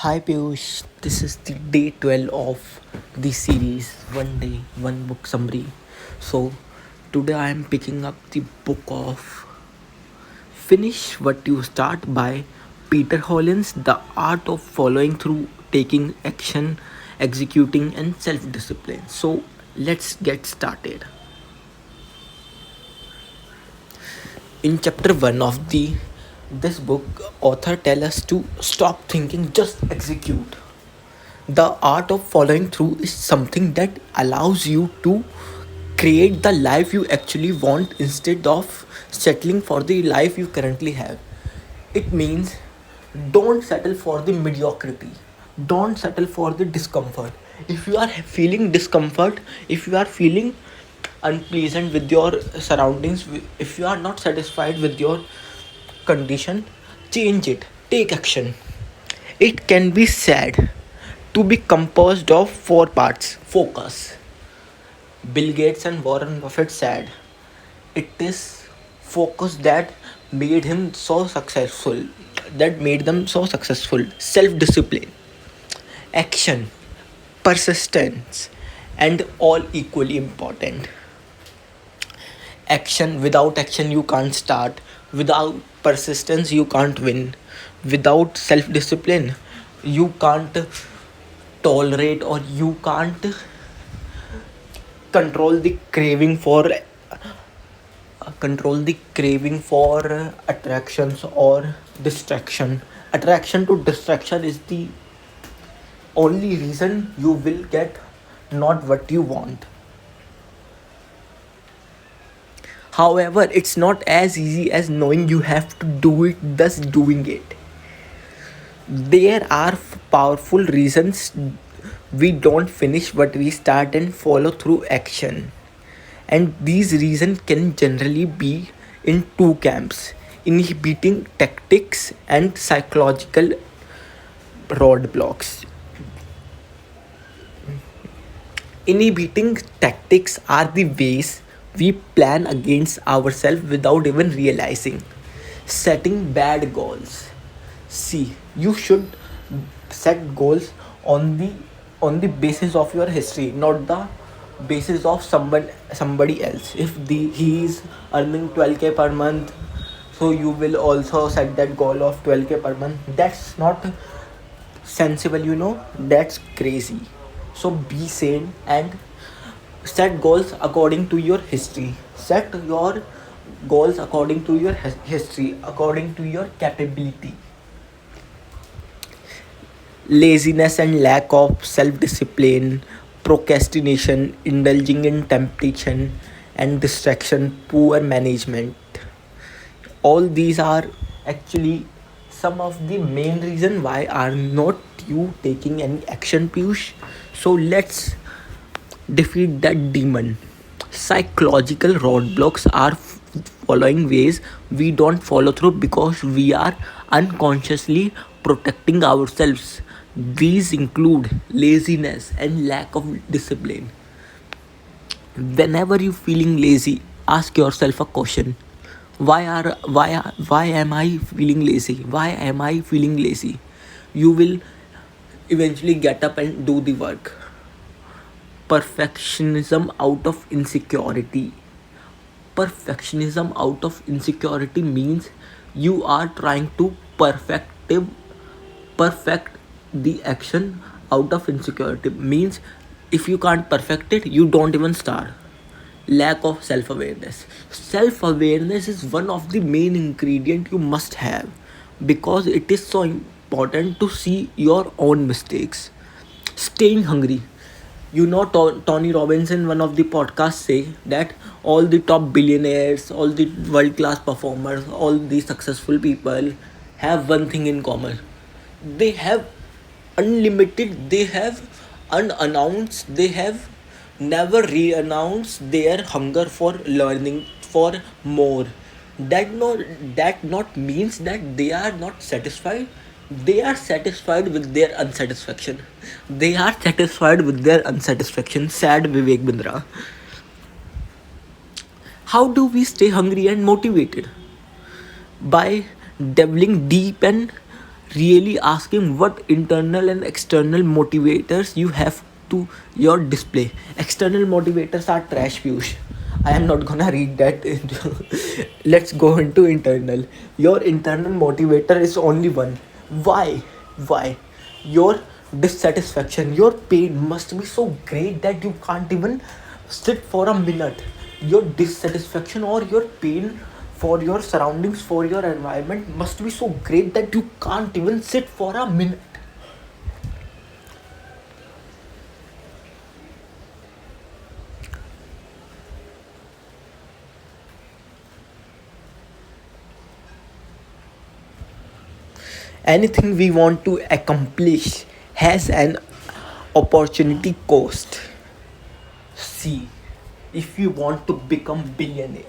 Hi Piyush, this is the day 12 of the series One Day, One Book Summary. So, today I am picking up the book of Finish What You Start by Peter Hollins, The Art of Following Through, Taking Action, Executing, and Self Discipline. So, let's get started. In chapter 1 of the this book, author tell us to stop thinking, just execute. The art of following through is something that allows you to create the life you actually want instead of settling for the life you currently have. It means don't settle for the mediocrity, don't settle for the discomfort. If you are feeling discomfort, if you are feeling unpleasant with your surroundings, if you are not satisfied with your condition, change it, take action. It can be said to be composed of four parts. Focus. Bill Gates and Warren Buffett said it is focus that made him so successful, that made them so successful. Self discipline, action, persistence, and all equally important. Action, without action, you can't start. Without persistence, you can't win. Without self discipline, you can't tolerate or you can't control the craving for attractions or distraction. Attraction to distraction is the only reason you will get not what you want. However, it's not as easy as knowing you have to do it, thus doing it. There are powerful reasons we don't finish what we start and follow through action. And these reasons can generally be in two camps: inhibiting tactics and psychological roadblocks. Inhibiting tactics are the ways we plan against ourselves without even realizing. Setting bad goals. See, you should set goals on the basis of your history, not the basis of somebody else. If he is earning 12k per month, so you will also set that goal of 12k per month. That's not sensible, that's crazy. So be sane and set goals according to your history. Set your goals according to your history, according to your capability. Laziness and lack of self discipline, procrastination, indulging in temptation, and distraction, poor management. All these are actually some of the main reason why are not you taking any action, Piyush. So let's defeat that demon. Psychological roadblocks are following ways we don't follow through because we are unconsciously protecting ourselves. These include laziness and lack of discipline. Whenever you feeling lazy, ask yourself a question. Why am I feeling lazy? Why am I feeling lazy? You will eventually get up and do the work. Perfectionism out of insecurity. Perfectionism out of insecurity means you are trying to perfect the action out of insecurity. Means if you can't perfect it, you don't even start. Lack of self-awareness. Self-awareness is one of the main ingredient you must have because it is so important to see your own mistakes. Staying hungry. Tony Robbins in one of the podcasts say that all the top billionaires, all the world class performers, all the successful people have one thing in common. They have unlimited, they have unannounced, they have never re-announced their hunger for learning, for more. That not means that they are not satisfied. They are satisfied with their unsatisfaction. They are satisfied with their unsatisfaction. Sad Vivek Bindra. How do we stay hungry and motivated? By delving deep and really asking what internal and external motivators you have to your display. External motivators are trash views. I am not gonna read that let's go into internal. Your internal motivator is only one. Why your dissatisfaction, your pain must be so great that you can't even sit for a minute. Your dissatisfaction or your pain for your surroundings, for your environment must be so great that you can't even sit for a minute. Anything we want to accomplish has an opportunity cost. See, if you want to become billionaire,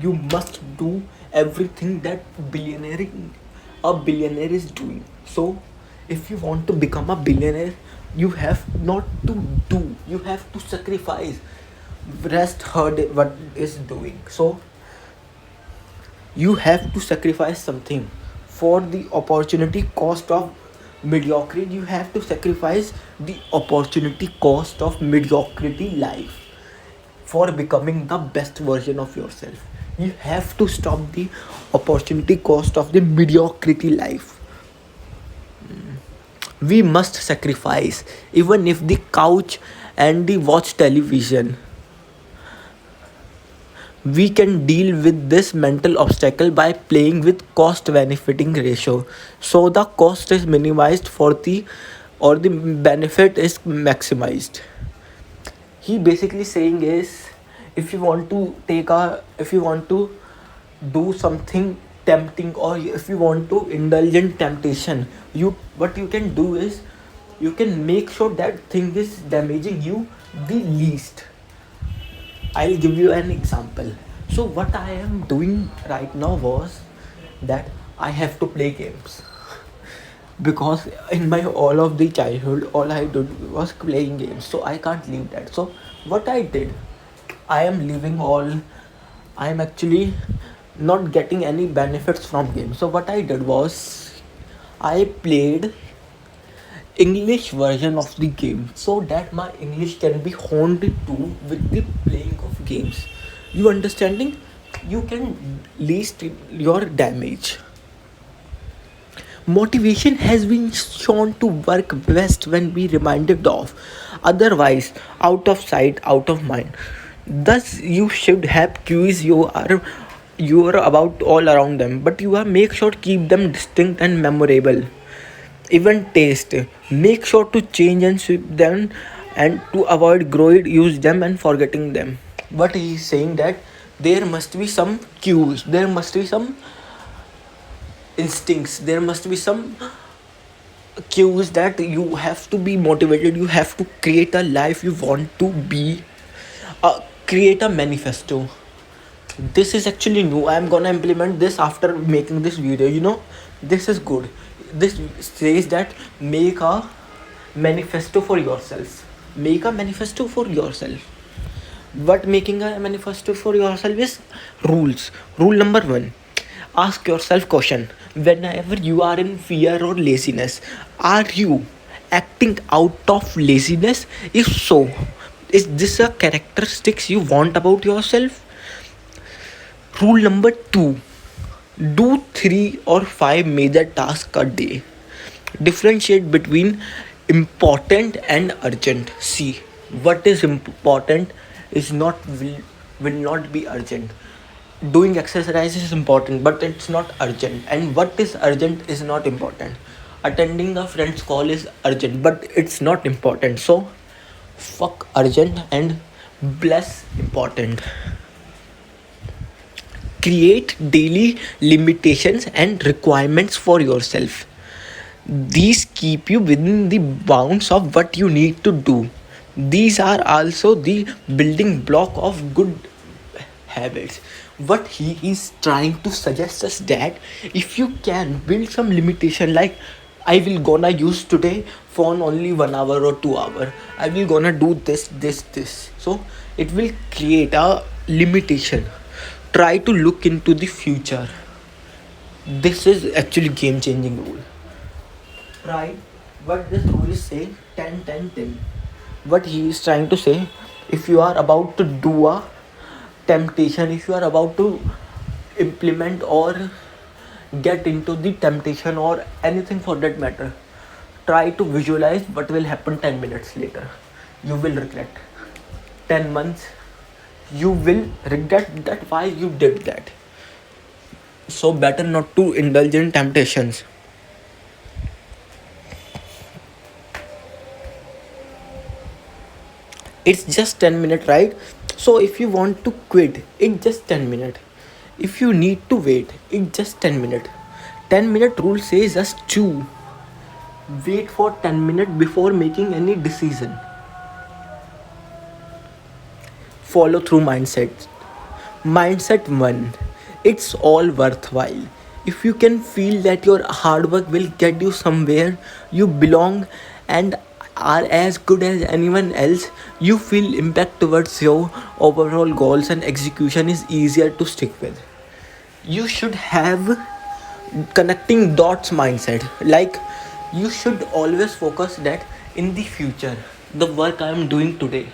you must do everything that billionaire is doing. So, if you want to become a billionaire, you have not to do. You have to sacrifice. Rest heard what is doing. So you have to sacrifice something for the opportunity cost of mediocrity. You have to sacrifice the opportunity cost of mediocrity life for becoming the best version of yourself. You have to stop the opportunity cost of the mediocrity life. We must sacrifice, even if the couch and the watch television. We can deal with this mental obstacle by playing with cost benefiting ratio. So the cost is minimized for the or the benefit is maximized. He basically saying is, if you want to do something tempting, or if you want to indulge in temptation, you what you can do is you can make sure that thing is damaging you the least. I'll give you an example. So what I am doing right now was that I have to play games because in my all of the childhood all I did was playing games, so I can't leave that. So what I did, I am leaving all. I am actually not getting any benefits from games. So what I did was I played English version of the game so that my English can be honed to with the playing of games. You understanding? You can least your damage. Motivation has been shown to work best when we reminded of, otherwise, out of sight, out of mind. Thus, you should have cues you are about all around them, but you are make sure to keep them distinct and memorable. Even taste, make sure to change and sweep them, and to avoid growing, use them and forgetting them. But he is saying that there must be some cues, there must be some instincts, there must be some cues that you have to be motivated, you have to create a life you want to be, create a manifesto. This is actually new. I'm gonna implement this after making this video. This is good. This says that make a manifesto for yourself. Make a manifesto for yourself. What making a manifesto for yourself is rules. Rule number one: ask yourself question. Whenever you are in fear or laziness, are you acting out of laziness? If so, is this a characteristics you want about yourself? Rule number two: do 3 or 5 major tasks a day. Differentiate between important and urgent. See, what is important is will not be urgent. Doing exercise is important, but it's not urgent. And what is urgent is not important. Attending a friend's call is urgent, but it's not important. So, fuck urgent and bless important. Create daily limitations and requirements for yourself. These keep you within the bounds of what you need to do. These are also the building block of good habits. What he is trying to suggest us that if you can build some limitation, like I will gonna use today phone only 1 hour or 2 hour. I will gonna do this. So it will create a limitation. Try to look into the future. This is actually game changing rule. Try what this rule is saying, 10 10 10. What he is trying to say, if you are about to do a temptation, if you are about to implement or get into the temptation or anything for that matter, try to visualize what will happen 10 minutes later. You will regret. 10 months, you will regret that why you did that. So better not to indulge in temptations. It's just 10 minutes, right? So if you want to quit, it's just 10 minutes. If you need to wait, it's just 10 minutes. 10-minute rule says just chew. Wait for 10 minutes before making any decision. Follow through mindset. Mindset 1. It's all worthwhile. If you can feel that your hard work will get you somewhere you belong and are as good as anyone else, you feel impact towards your overall goals and execution is easier to stick with. You should have connecting dots mindset. Like, you should always focus that in the future the work I am doing today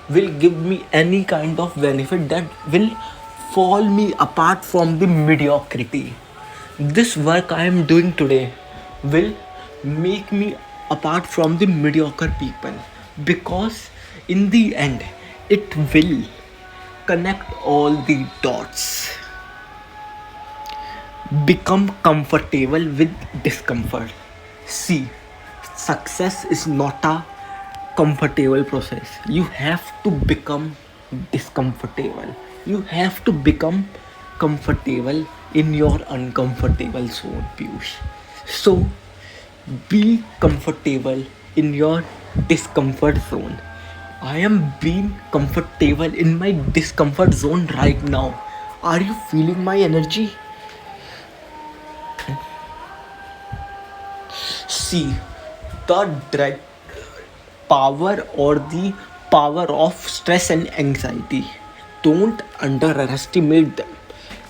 will give me any kind of benefit that will fall me apart from the mediocrity. This work I am doing today will make me apart from the mediocre people, because in the end it will connect all the dots. Become comfortable with discomfort. See, success is not a comfortable process. You have to become discomfortable. You have to become comfortable in your uncomfortable zone, Piyush. So, be comfortable in your discomfort zone. I am being comfortable in my discomfort zone right now. Are you feeling my energy? See, the direct power or the power of stress and anxiety. Don't underestimate them.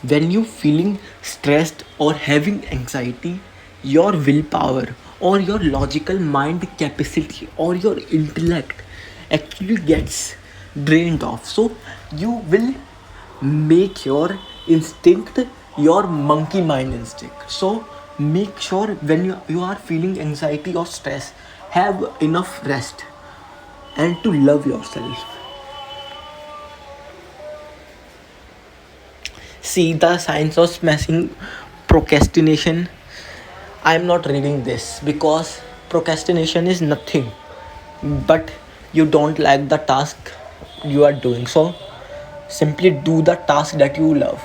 When you feeling stressed or having anxiety, your willpower or your logical mind capacity or your intellect actually gets drained off. So you will make your instinct your monkey mind instinct. So make sure when you are feeling anxiety or stress, have enough rest and to love yourself. See, the science of smashing procrastination. I am not reading this because procrastination is nothing but you don't like the task you are doing. So simply do the task that you love.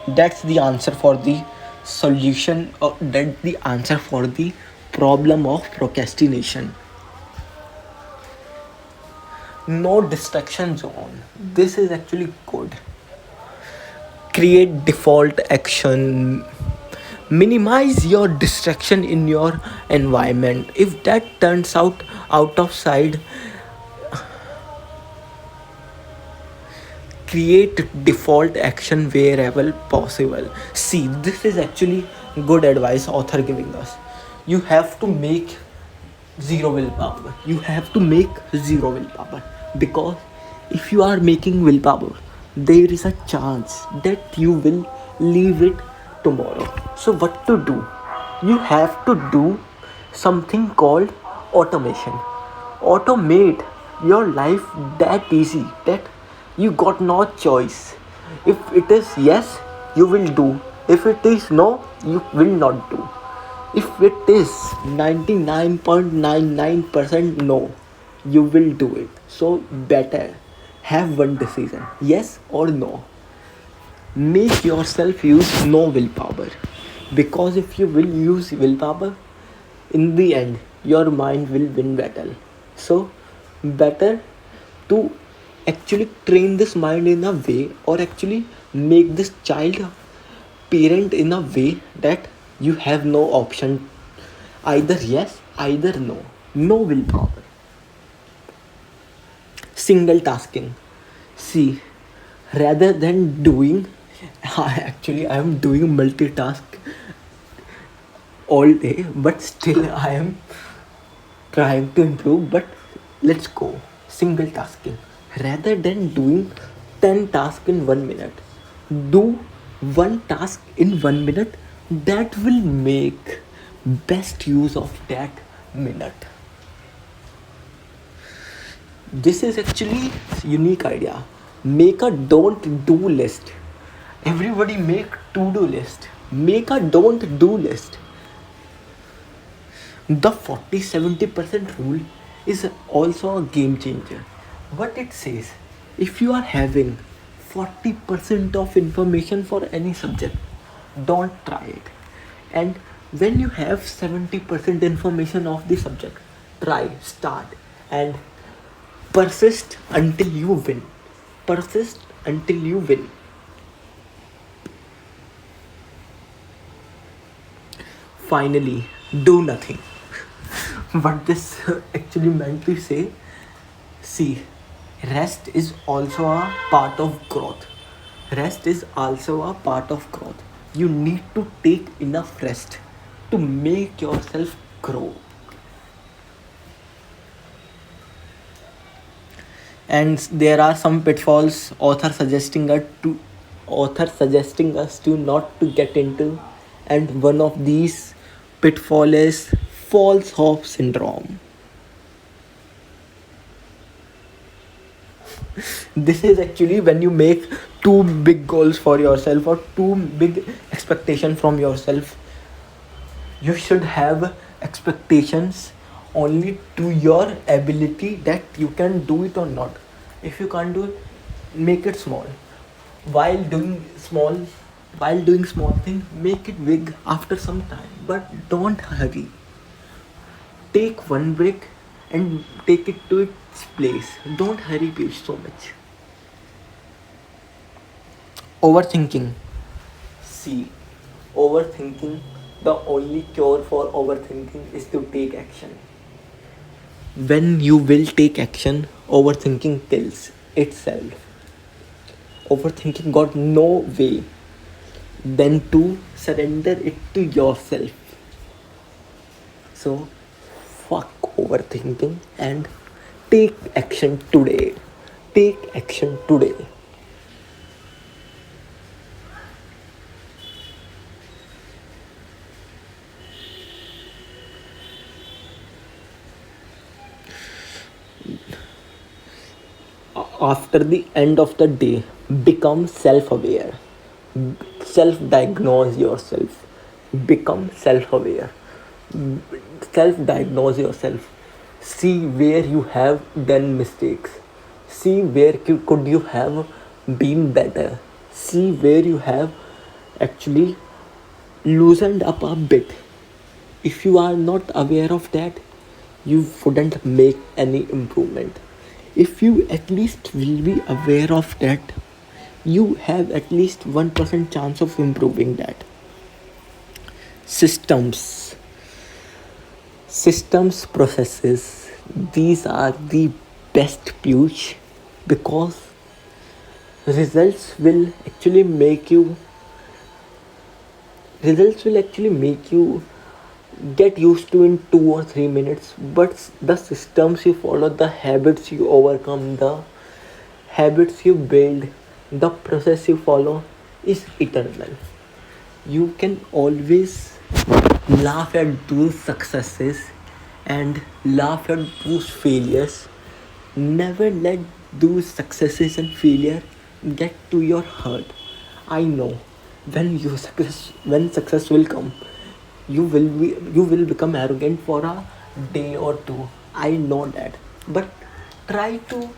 That's the answer for the solution, or that's the answer for the problem of procrastination. No distraction zone. This is actually good. Create default action. Minimize your distraction in your environment. If that turns out of sight, create default action wherever possible. See, this is actually good advice author giving us. You have to make zero willpower. You have to make zero willpower, because if you are making willpower, there is a chance that you will leave it tomorrow. So what to do? You have to do something called automation. Automate your life that easy that you got no choice. If it is yes, you will do. If it is no, you will not do. If it is 99.99% no, you will do it. So better have one decision, yes or no. Make yourself use no willpower, because if you will use willpower, in the end your mind will win battle. So better to actually train this mind in a way, or actually make this child parent in a way that you have no option, either yes either no. No willpower. Single tasking. See, rather than doing I am doing multitask. all day, but still I am trying to improve. But let's go. Single tasking. Rather than doing 10 tasks in 1 minute, do one task in 1 minute. That will make best use of that minute. This is actually unique idea. Make a don't do list. Everybody make to do list. Make a don't do list. The 40-70% rule is also a game changer. What it says, if you are having 40% of information for any subject, don't try it. And when you have 70% information of the subject, try, start, and persist until you win. Persist until you win. Finally, do nothing. What this actually meant to say, see, rest is also a part of growth. Rest is also a part of growth. You need to take enough rest to make yourself grow. And there are some pitfalls author suggesting us to not to get into, and one of these pitfall is false hope syndrome. This is actually when you make too big goals for yourself or too big expectation from yourself. You should have expectations only to your ability that you can do it or not. If you can't do it, make it small. While doing small, while doing small things, make it big after some time. But don't hurry. Take one break and take it to its place. Don't hurry Piyush so much. Overthinking. See, overthinking, the only cure for overthinking is to take action. When you will take action, overthinking kills itself. Overthinking got no way than to surrender it to yourself. So, fuck overthinking and take action today. Take action today. After the end of the day, become self-aware. Self-diagnose yourself. Become self-aware. Self-diagnose yourself. See where you have done mistakes. See where could you have been better. See where you have actually loosened up a bit. If you are not aware of that, you wouldn't make any improvement. If you at least will be aware of that, you have at least 1% chance of improving that. Systems systems processes, these are the best Piyush, because results will actually make you results will actually make you get used to in 2 or 3 minutes. But the systems you follow, the habits you overcome, the habits you build, the process you follow is eternal. You can always laugh at those successes and laugh at those failures. Never let those successes and failure get to your heart. I know when success will come, you will become arrogant for a day or two. I know that, but try to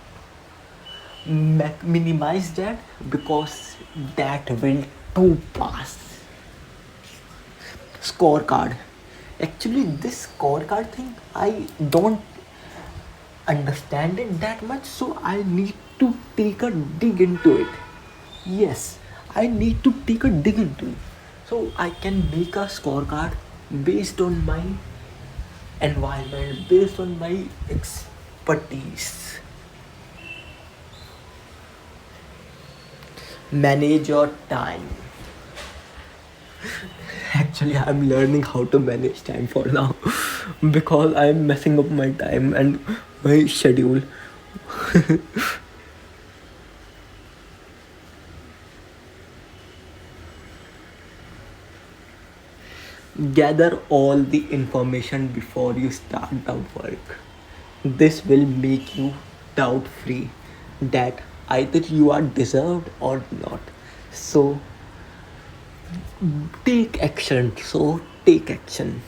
minimize that, because that will too pass. Scorecard. Actually, this scorecard thing, I don't understand it that much, so I need to take a dig into it. Yes, I need to take a dig into it, so I can make a scorecard based on my environment, based on my expertise. Manage your time. Actually, I'm learning how to manage time for now because I'm messing up my time and my schedule. Gather all the information before you start the work. This will make you doubt free that either you are deserved or not. So take action. So take action.